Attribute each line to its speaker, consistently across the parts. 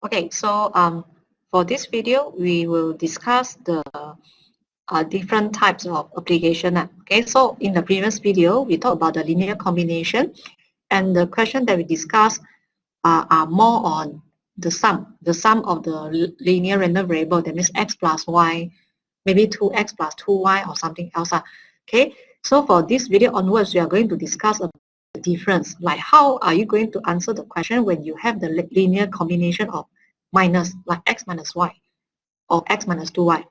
Speaker 1: Okay, so for this video, we will discuss the different types of application. Okay, so in the previous video, we talked about the linear combination, and the question that we discussed are more on the sum of the linear random variable. That means x plus y, maybe 2x plus 2y or something else. Okay, so for this video onwards, we are going to discuss about the difference, like how are you going to answer the question when you have the linear combination of minus, like x minus y or x minus 2y.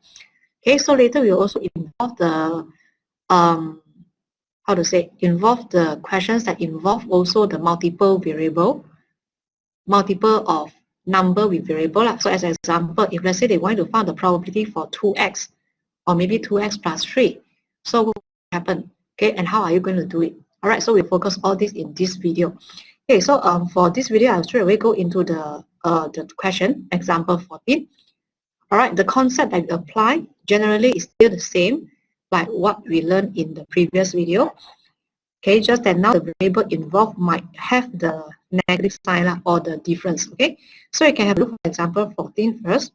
Speaker 1: Okay, so later we will also involve the involve the questions that involve also the multiple of number with variable. So as an example, if let's say they want to find the probability for 2x or maybe 2x plus 3, so what will happen? Okay, and how are you going to do it? All right, so we focus all this in this video. Okay, so for this video, I'll straight away go into the question, example 14. All right, the concept that we apply generally is still the same like what we learned in the previous video. Okay, just that now the variable involved might have the negative sign or the difference. Okay, so you can have a look at example 14 first.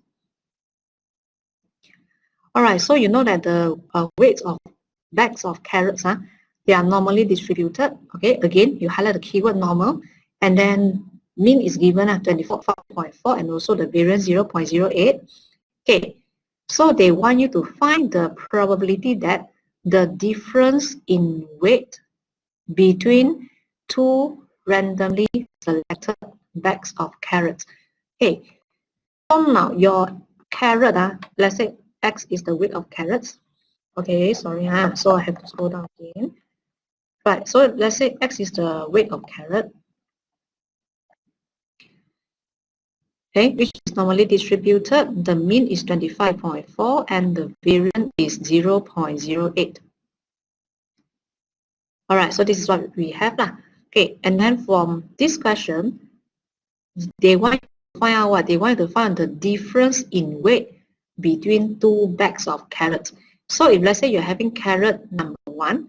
Speaker 1: All right, so you know that the weights of bags of carrots, they are normally distributed. Okay, again, you highlight the keyword normal, and then mean is given at 24.4 and also the variance 0.08. Okay, so they want you to find the probability that the difference in weight between two randomly selected bags of carrots. Okay, so now your carrot, let's say x is the weight of carrots. Okay, sorry, so I have to scroll down again. Right, so let's say x is the weight of carrot. Okay, which is normally distributed. The mean is 25.4 and the variance is 0.08. All right, so this is what we have. Okay, and then from this question, they want to find out what? They want to find the difference in weight between two bags of carrots. So if let's say you're having carrot number 1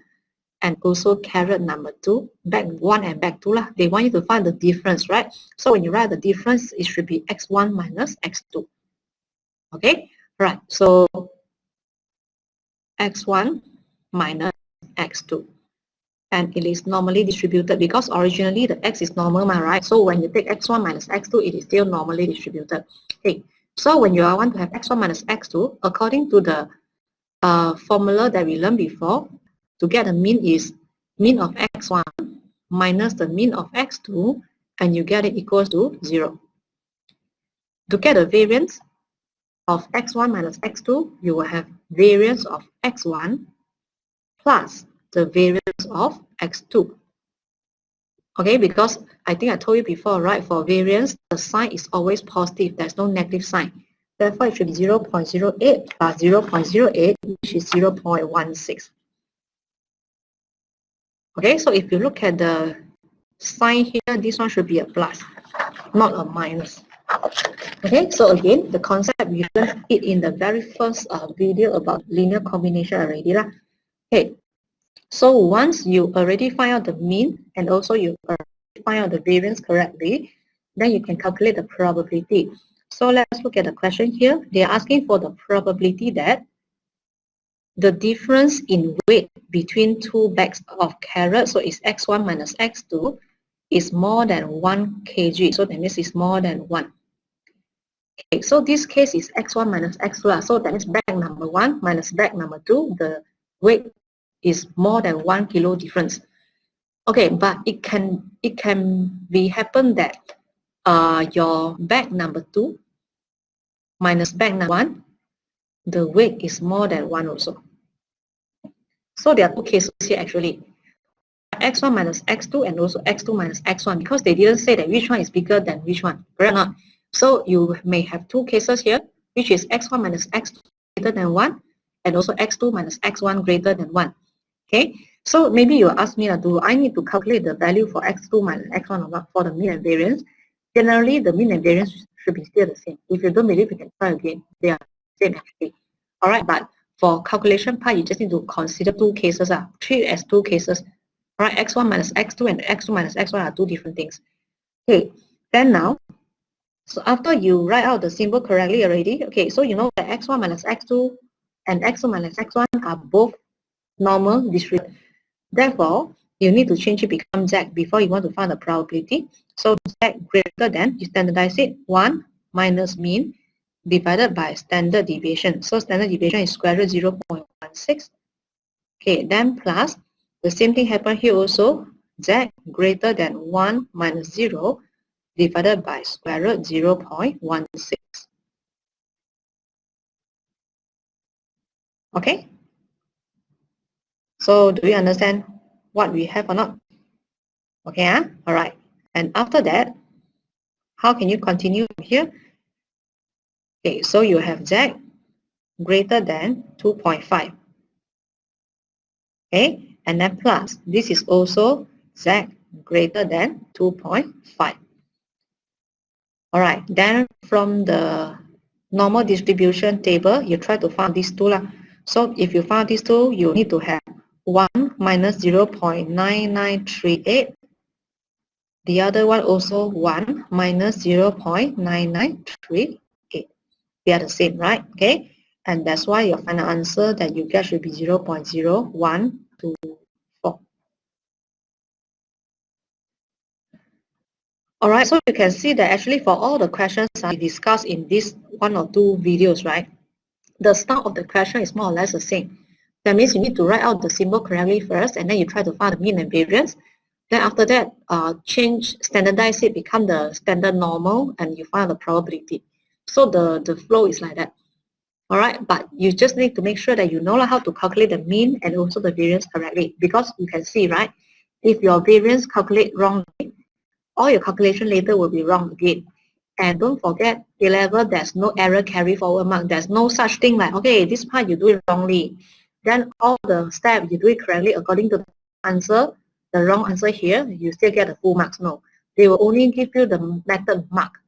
Speaker 1: and also carrot number 2, bag 1 and bag 2, they want you to find the difference, right? So when you write the difference, it should be x1 minus x2. Okay, right, so x1 minus x2. And it is normally distributed because originally the x is normal, right? So when you take x1 minus x2, it is still normally distributed. Okay, so when you want to have x1 minus x2, according to the formula that we learned before, to get the mean is mean of x1 minus the mean of x2, and you get it equals to 0. To get the variance of x1 minus x2, you will have variance of x1 plus the variance of x2. Okay, because I think I told you before, right, for variance, the sign is always positive. There's no negative sign. Therefore, it should be 0.08 plus 0.08, which is 0.16. Okay, so if you look at the sign here, this one should be a plus, not a minus. Okay, so again, the concept we learned it in the very first video about linear combination already. Okay, so once you already find out the mean and also you find out the variance correctly, then you can calculate the probability. So let's look at the question here. They are asking for the probability that the difference in weight between two bags of carrots, so it's x1 minus x2, is more than 1 kg. So that means it's more than 1. Okay, so this case is x1 minus x2. So that means bag number 1 minus bag number 2, the weight is more than 1 kilo difference. Okay, but it can be happen that your bag number 2 minus bag number 1, the weight is more than 1 also. So there are two cases here actually. x1 minus x2 and also x2 minus x1, because they didn't say that which one is bigger than which one, correct or not? So you may have two cases here, which is x1 minus x2 greater than 1 and also x2 minus x1 greater than 1. Okay, so maybe you ask me, do I need to calculate the value for x2 minus x1 or not for the mean and variance? Generally, the mean and variance should be still the same. If you don't believe, you can try again. They are the same actually. All right, but for calculation part, you just need to consider two cases. Treat it as two cases. All right, x1 minus x2 and x2 minus x1 are two different things. Okay, then now, So after you write out the symbol correctly already, okay, so you know that x1 minus x2 and x2 minus x1 are both normal distributed. Therefore, you need to change it become z before you want to find the probability. So z greater than, you standardize it, 1 minus mean divided by standard deviation. So standard deviation is square root 0.16. Okay, then plus, the same thing happen here also, z greater than 1 minus 0 divided by square root 0.16. Okay? So do you understand what we have or not? Okay, all right. And after that, how can you continue from here? Okay, so you have z greater than 2.5. Okay, and then plus, this is also z greater than 2.5. All right, then from the normal distribution table, you try to find these two. So if you found these two, you need to have 1 minus 0.9938. The other one also 1 minus 0.9938. They are the same, right? Okay, and that's why your final answer that you get should be 0.0124. All right, so you can see that actually for all the questions I discussed in this 1 or 2 videos, right, the start of the question is more or less the same. That means you need to write out the symbol correctly first, and then you try to find the mean and variance. Then after that, standardize it, become the standard normal, and you find the probability. So the flow is like that. All right, but you just need to make sure that you know how to calculate the mean and also the variance correctly, because you can see, right, if your variance calculate wrongly, all your calculation later will be wrong again. And don't forget, A-level, there's no error carry forward mark. There's no such thing like, okay, this part you do it wrongly. Then all the steps you do it correctly according to the answer, the wrong answer here, you still get the full marks. No, they will only give you the method mark.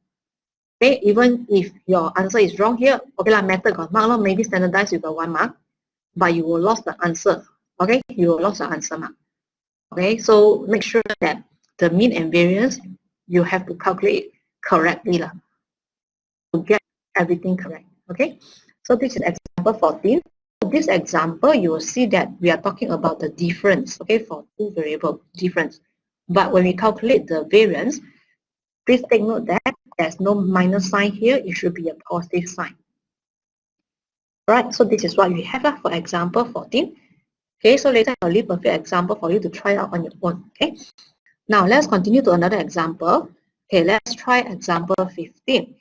Speaker 1: Okay, even if your answer is wrong here, okay, method got mark, maybe standardized you got 1 mark, but you will lose the answer. Okay, you will lose the answer mark. Okay, so make sure that the mean and variance you have to calculate correctly to get everything correct. Okay, so this is example 14. For this example, you will see that we are talking about the difference, okay, for two variable difference. But when we calculate the variance, please take note that there's no minus sign here. It should be a positive sign. Right, so this is what we have for example 14. Okay, so later I'll leave a few example for you to try out on your own. Okay, now let's continue to another example. Okay, let's try example 15.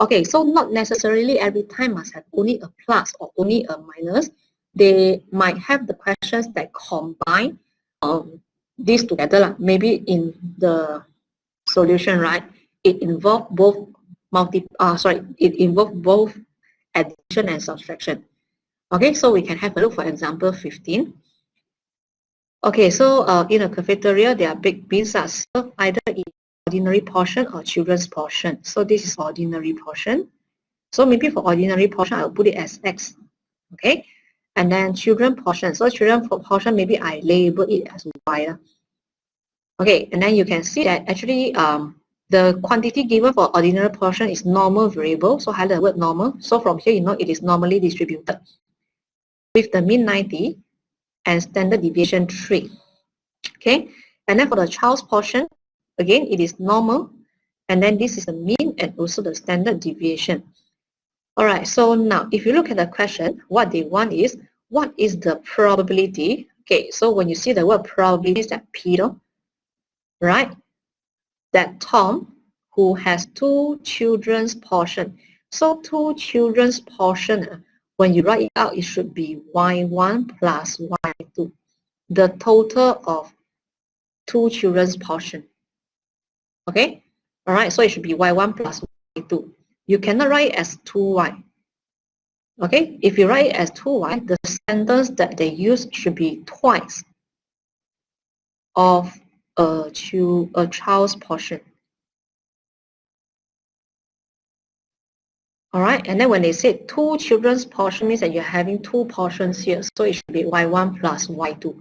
Speaker 1: Okay, so not necessarily every time must have only a plus or only a minus. They might have the questions that combine these together. Maybe in the solution, right? It involves both it involves both addition and subtraction. Okay, so we can have a look for example 15. Okay, so in a cafeteria, there are baked beans that are served either in ordinary portion or children's portion. So this is ordinary portion. So maybe for ordinary portion, I'll put it as X. Okay, and then children portion. So children portion, maybe I label it as Y. Okay, and then you can see that actually the quantity given for ordinary portion is normal variable. So highlight the word normal. So from here, you know it is normally distributed with the mean 90 and standard deviation 3. Okay, and then for the child's portion, again, it is normal. And then this is the mean and also the standard deviation. All right, so now if you look at the question, what they want is, what is the probability? Okay, so when you see the word probability, is that Peter, right? That Tom, who has 2 children's portion. So 2 children's portion, when you write it out, it should be Y1 plus Y2. The total of 2 children's portion. Okay? All right, so it should be Y1 plus Y2. You cannot write it as 2Y. Okay, if you write it as 2Y, the sentence that they use should be twice of a child's portion. All right, and then when they say 2 children's portion means that you're having 2 portions here, so it should be Y1 plus Y2.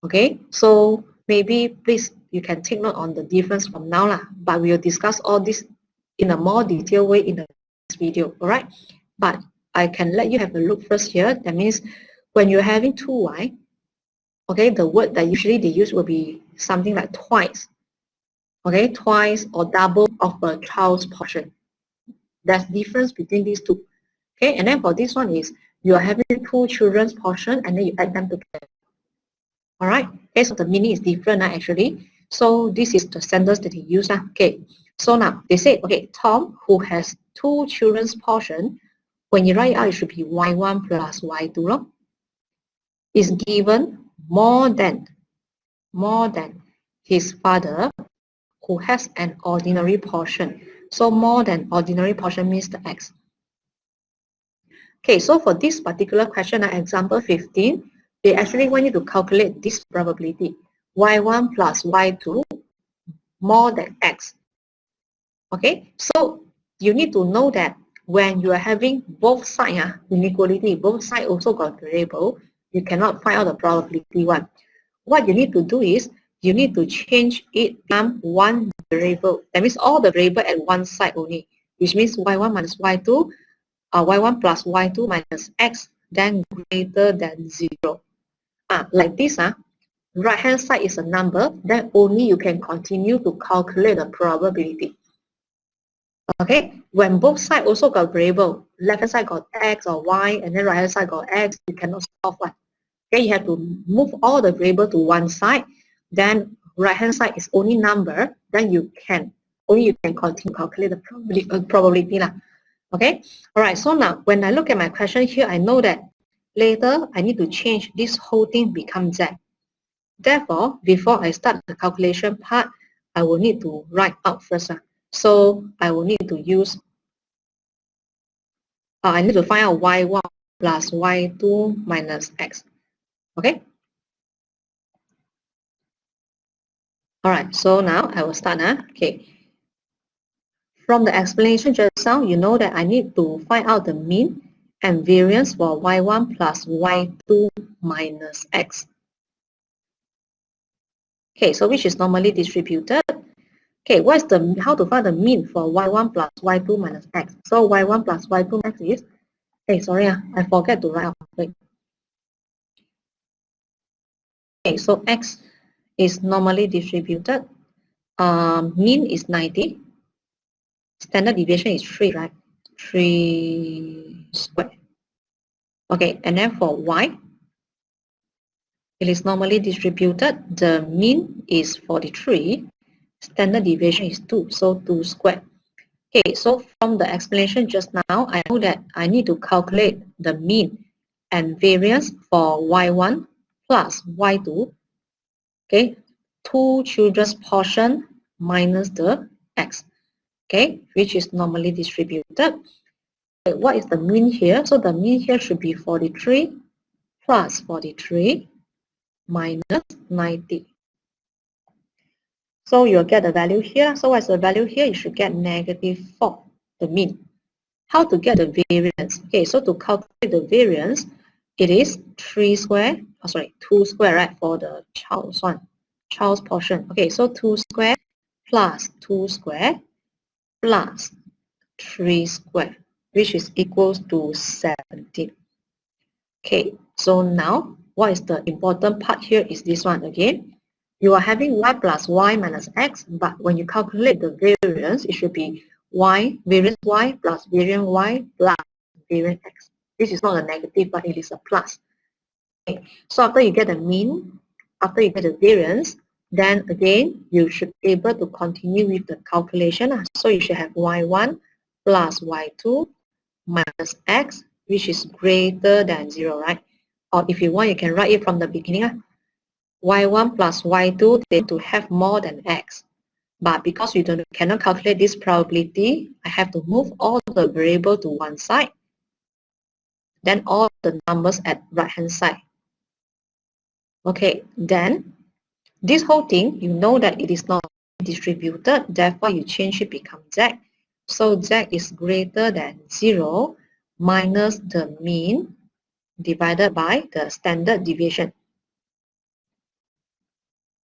Speaker 1: Okay, so maybe please you can take note on the difference from now, but we will discuss all this in a more detailed way in the next video, all right? But I can let you have a look first here. That means when you're having 2y, okay, the word that usually they use will be something like twice, okay, twice or double of a child's portion. There's difference between these two, okay? And then for this one is you are having 2 children's portion and then you add them together. All right, okay, so the meaning is different actually. So this is the sentence that he used. Okay, so now they say, okay, Tom, who has 2 children's portion, when you write it out, it should be y1 plus y2, is given more than his father, who has an ordinary portion. So more than ordinary portion means the x. Okay, so for this particular question, example 15, they actually want you to calculate this probability, y1 plus y2 more than x. Okay, so you need to know that when you are having both sides inequality, both sides also got variable, you cannot find out the probability one. What you need to do is you need to change it from one variable. That means all the variable at one side only, which means y1 minus y2, y1 plus y2 minus x, then greater than 0. Like this, right hand side is a number, then only you can continue to calculate the probability. Okay, when both sides also got variable, left hand side got x or y, and then right hand side got x, you cannot solve one. Okay, you have to move all the variable to one side, then right hand side is only number, then you can continue to calculate the probability. Okay, all right, so now when I look at my question here, I know that later I need to change this whole thing become z. Therefore, before I start the calculation part, I will need to write out first. So I will need to use, I need to find out y1 plus y2 minus x. Okay? All right, so now I will start. Okay. From the explanation just now, you know that I need to find out the mean and variance for y1 plus y2 minus x. Okay, so which is normally distributed. Okay, what is how to find the mean for y1 plus y2 minus x? So y1 plus y2 minus x is, hey, sorry, I forget to write out. Wait. Okay, so x is normally distributed. Mean is 90. Standard deviation is 3, right? 3 squared. Okay, and then for y, it is normally distributed. The mean is 43. Standard deviation is 2, so 2 squared. Okay, so from the explanation just now, I know that I need to calculate the mean and variance for y1 plus y2. Okay, 2 children's portion minus the x. Okay, which is normally distributed. Okay, what is the mean here? So the mean here should be 43 plus 43 minus 90. So you'll get the value here. So what's the value here? You should get -4, the mean. How to get the variance? Okay, so to calculate the variance, it is 2 square, right, for the child's portion. Okay, so 2 square plus 2 square plus 3 square, which is equals to 17. Okay, so now what is the important part here is this one again. You are having y plus y minus x, but when you calculate the variance, it should be y, variance y plus variance y plus variance x. This is not a negative, but it is a plus. Okay. So after you get the mean, after you get the variance, then again, you should be able to continue with the calculation. So you should have y1 plus y2 minus x, which is greater than 0, right? Or if you want, you can write it from the beginning. Y1 plus y2, they to have more than x. But because we cannot calculate this probability, I have to move all the variable to one side. Then all the numbers at right hand side. Okay, then this whole thing, you know that it is not distributed, therefore you change it become z. So z is greater than 0 minus the mean divided by the standard deviation.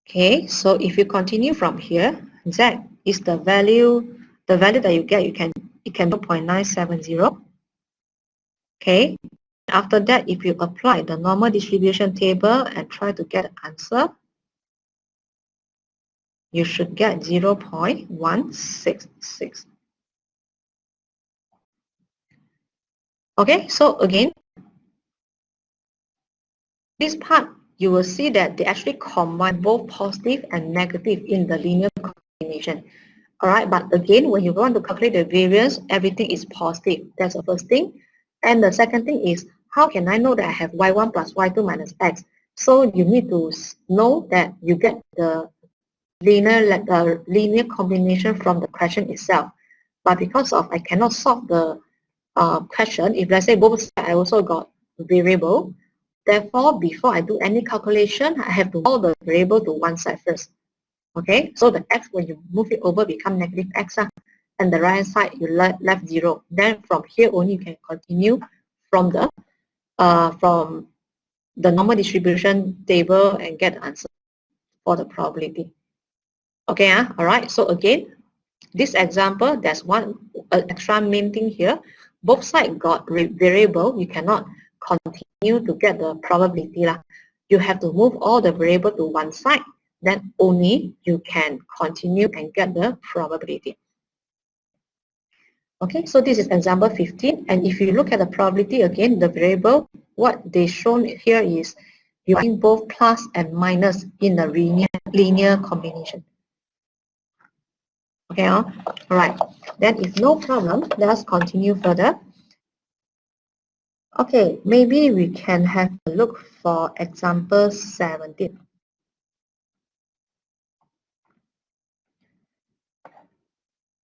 Speaker 1: Okay, so if you continue from here, z is the value the value that you get, it can be 0.970. Okay. After that, if you apply the normal distribution table and try to get an answer, you should get 0.166. Okay, so again, this part, you will see that they actually combine both positive and negative in the linear combination. Alright, but again, when you want to calculate the variance, everything is positive. That's the first thing. And the second thing is, how can I know that I have y1 plus y2 minus x? So you need to know that you get the linear combination from the question itself. But because of I cannot solve the question, if let's say both sides I also got variable, therefore before I do any calculation, I have to move all the variable to one side first. Okay, so the x, when you move it over, become negative x, and the right hand side you left 0. Then from here only you can continue from the normal distribution table and get the answer for the probability. Okay, all right. So again, this example, there's one extra main thing here. Both sides got variable. You cannot continue to get the probability. You have to move all the variable to one side. Then only you can continue and get the probability. Okay, so this is example 15. And if you look at the probability again, the variable, what they shown here is using both plus and minus in the linear combination. Okay, all right. Then if no problem, let us continue further. Okay, maybe we can have a look for example 17.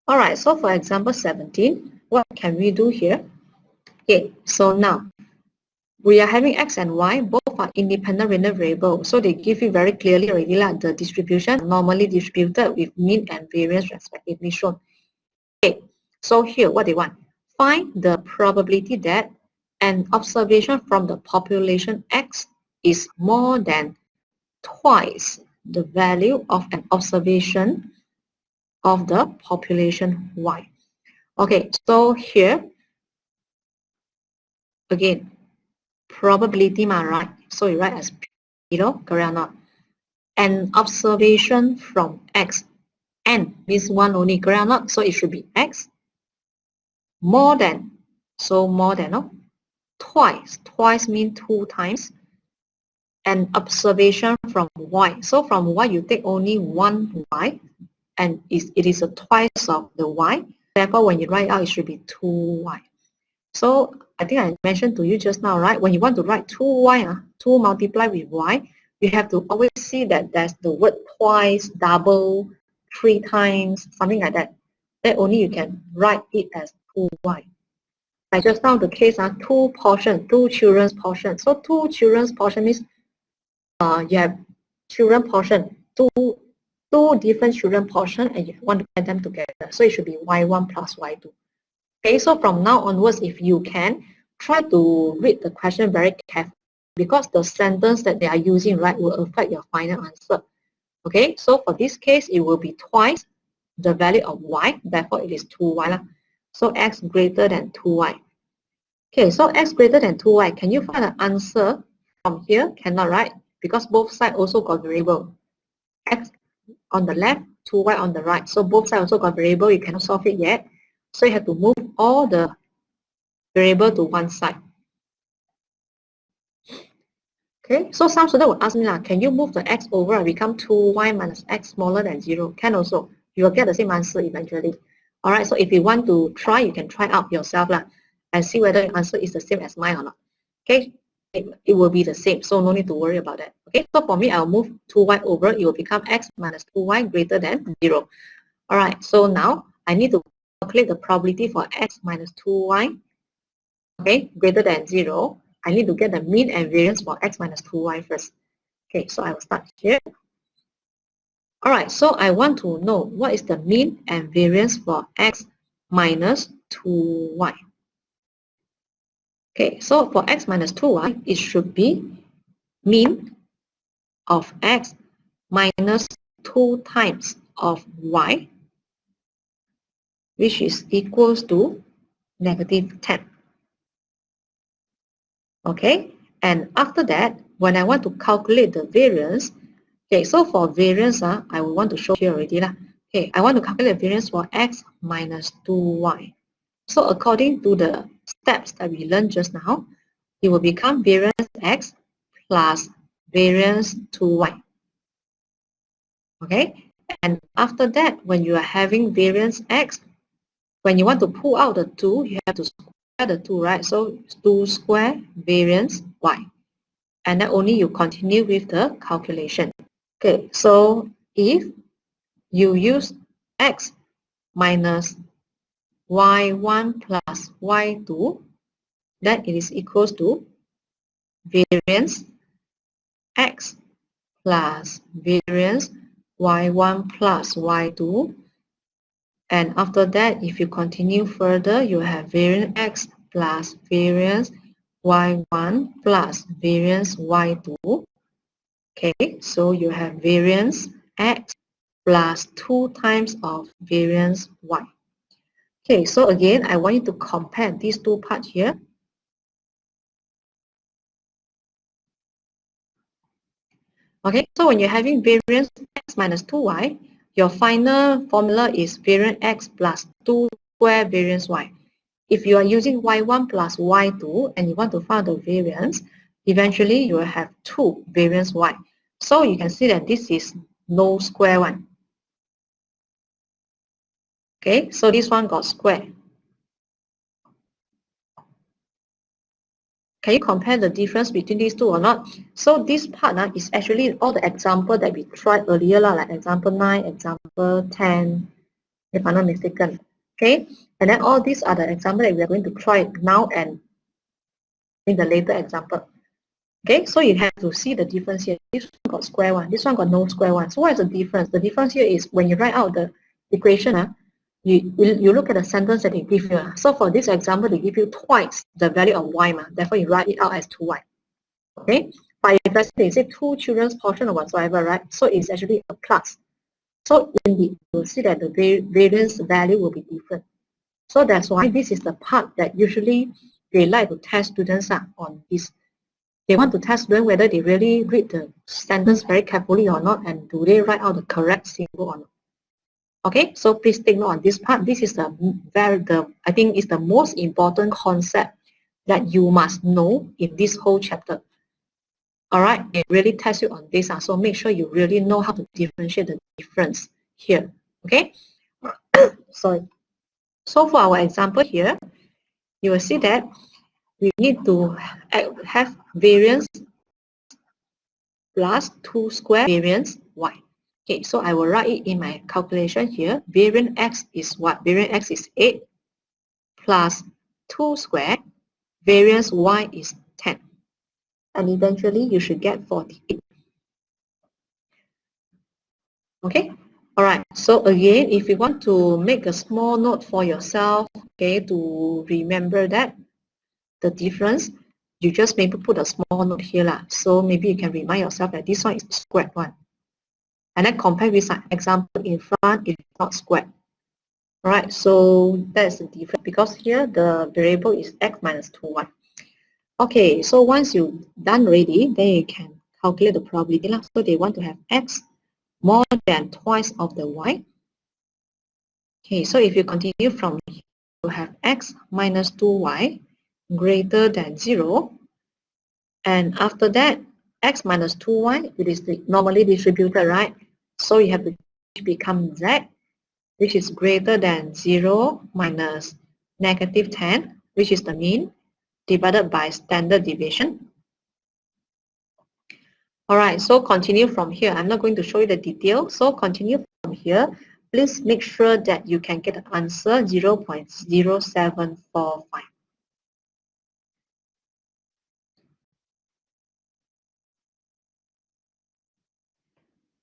Speaker 1: All right, so for example 17, what can we do here? Okay, so now we are having x and y, both are independent random variables. So they give you very clearly already like the distribution normally distributed with mean and variance respectively shown. Okay, so here what they want, find the probability that an observation from the population X is more than twice the value of an observation of the population Y. Okay, so here, again, probability, right? So you write as P, correct or not? An observation from X, N means one only, correct or not? So it should be X more than, so more than, no? Twice means 2 times, an observation from Y. So from Y, you take only one Y, and it is a twice of the Y. Therefore, when you write out, it should be 2Y. So I think I mentioned to you just now, right? When you want to write 2Y, 2 multiplied with Y, you have to always see that there's the word twice, double, 3 times, something like that. Then only you can write it as 2Y. Like just now the case, 2 portion, 2 children's portion. So 2 children's portion means you have children portion, two different children portion, and you want to add them together. So it should be y1 plus y2. Okay, so from now onwards, if you can, try to read the question very carefully because the sentence that they are using, right, will affect your final answer. Okay, so for this case, it will be twice the value of y, therefore it is 2y. So x greater than 2y. Okay, so x greater than 2y, can you find an answer from here? Cannot, right? Because both sides also got variable. X on the left, 2y on the right. So both sides also got variable. You cannot solve it yet. So you have to move all the variable to one side. Okay, so some students will ask me, can you move the x over and become 2y minus x smaller than 0? Can also. You will get the same answer eventually. All right, so if you want to try, you can try out yourself and see whether your answer is the same as mine or not. Okay, it will be the same, so no need to worry about that. Okay, so for me, I'll move 2y over. It will become x minus 2y greater than 0. All right, so now I need to calculate the probability for x minus 2y, okay, greater than 0. I need to get the mean and variance for x minus 2y first. Okay, so I will start here. All right, so I want to know what is the mean and variance for x minus 2y. Okay, so for x minus 2y, it should be mean of x minus 2 times of y which is equals to negative 10. Okay, and after that, when I want to calculate the variance, okay, so for variance, I will want to show here already. Okay, I want to calculate variance for x minus 2y. So according to the steps that we learned just now, it will become variance x plus variance 2y. Okay, and after that, when you are having variance x, when you want to pull out the 2, you have to square the 2, right? So 2 square variance y. And then only you continue with the calculation. Okay, so if you use x minus y1 plus y2, then it is equals to variance x plus variance y1 plus y2. And after that, if you continue further, you have variance x plus variance y1 plus variance y2. Okay, so you have variance x plus 2 times of variance y. Okay, so again, I want you to compare these two parts here. Okay, so when you're having variance x minus 2y, your final formula is variance x plus 2 square variance y. If you are using y1 plus y2 and you want to find the variance, eventually you will have 2 variance y. So you can see that this is no square one. Okay, so this one got square. Can you compare the difference between these two or not? So this part is actually all the example that we tried earlier, like example 9, example 10, if I'm not mistaken. Okay, and then all these are the examples that we are going to try now and in the later example. Okay, so you have to see the difference here. This one got square one, this one got no square one. So what is the difference? The difference here is when you write out the equation, you look at the sentence that they give you. So for this example, they give you twice the value of y, therefore you write it out as 2y. Okay, but if let's say they say 2 children's portion or whatsoever, right? So it's actually a plus. So indeed, you'll see that the variance value will be different. So that's why this is the part that usually they like to test students on this. They want to test them whether they really read the sentence very carefully or not, and do they write out the correct symbol or not. Okay, so please take note on this part. This is I think is the most important concept that you must know in this whole chapter. All right, they really test you on this, so make sure you really know how to differentiate the difference here. Okay, sorry. So for our example here, you will see that we need to have variance plus 2 square variance y. Okay, so I will write it in my calculation here. Variance x is what? Variance x is 8 plus 2 square. Variance y is 10. And eventually you should get 48. Okay, all right. So again, if you want to make a small note for yourself, okay, to remember that the difference, you just maybe put a small note here. So maybe you can remind yourself that this one is squared one. And then compare with an example in front, it's not squared. All right, so that's the difference because here the variable is x minus 2y. Okay, so once you're done already, then you can calculate the probability. So they want to have x more than twice of the y. Okay, so if you continue from here, you have x minus 2y greater than 0. And after that, x minus 2y, it is normally distributed, right? So you have to become z, which is greater than 0 minus negative 10, which is the mean, divided by standard deviation. All right, so continue from here. I'm not going to show you the detail. So continue from here. Please make sure that you can get the answer 0.0745.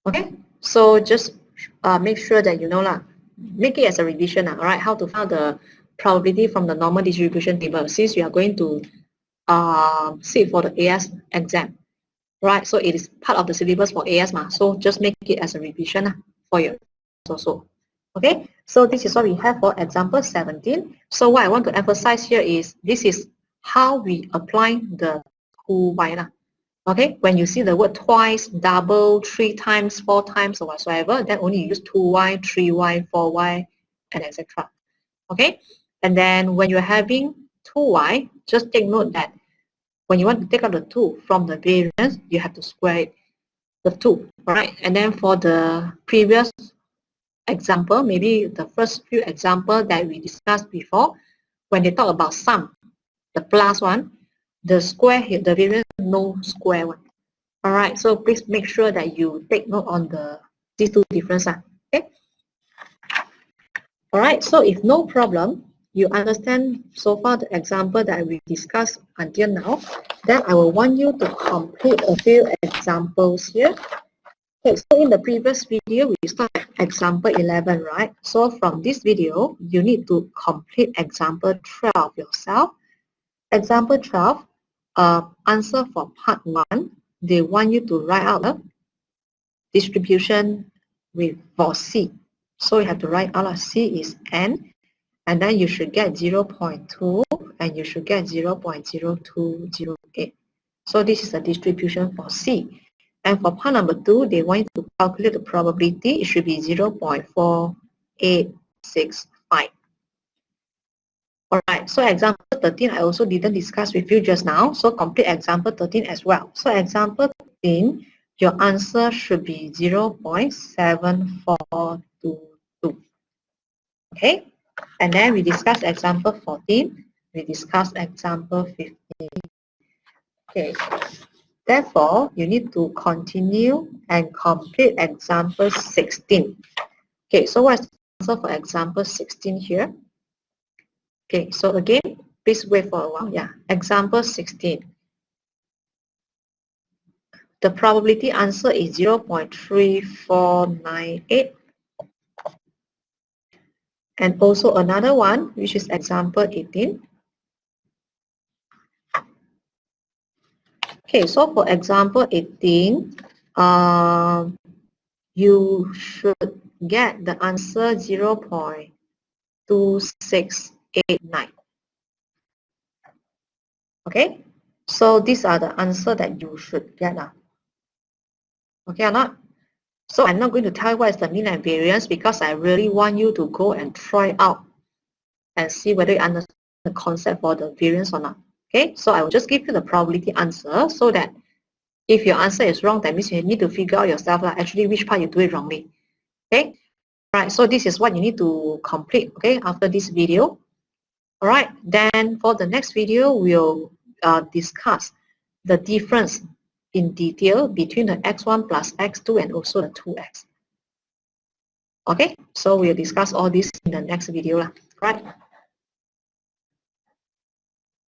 Speaker 1: Okay, so just make sure that you know make it as a revision, all right, how to find the probability from the normal distribution table since you are going to sit for the AS exam, right? So it is part of the syllabus for AS, so just make it as a revision for you also. Okay, So this is what we have for example 17. So what I want to emphasize here is this is how we apply the 2y. Okay, when you see the word twice, double, 3 times, 4 times, or whatsoever, then only use 2y, 3y, 4y, and etc. Okay, and then when you're having 2y, just take note that when you want to take out the 2 from the variance, you have to square it, the 2, right? And then for the previous example, maybe the first few examples that we discussed before, when they talk about sum, the plus one, the square here, the variance, no square one. All right, so please make sure that you take note on these two differences. Okay. All right, so if no problem, you understand so far the example that we discussed until now, then I will want you to complete a few examples here. Okay, so in the previous video, we started example 11, right? So from this video, you need to complete example 12 yourself. Example 12, answer for part 1, they want you to write out a distribution for C. So you have to write out C is n, and then you should get 0.2, and you should get 0.0208. So this is a distribution for C. And for part number 2, they want you to calculate the probability. It should be 0.4865. Alright, so example 13, I also didn't discuss with you just now. So complete example 13 as well. So example 13, your answer should be 0.7422. Okay, and then we discuss example 14. We discuss example 15. Okay, therefore, you need to continue and complete example 16. Okay, so what's the answer for example 16 here? Okay, so again, please wait for a while. Yeah, example 16. The probability answer is 0.3498. And also another one, which is example 18. Okay, so for example 18, you should get the answer 0.2689. Okay, so these are the answer that you should get. Okay or not? So I'm not going to tell you what is the mean and variance because I really want you to go and try out and see whether you understand the concept for the variance or not. Okay, so I will just give you the probability answer so that if your answer is wrong, that means you need to figure out yourself actually which part you do it wrongly. Okay, all right, so this is what you need to complete, okay, after this video. All right, then for the next video, we'll discuss the difference in detail between the x1 plus x2 and also the 2x. Okay, so we'll discuss all this in the next video. Right?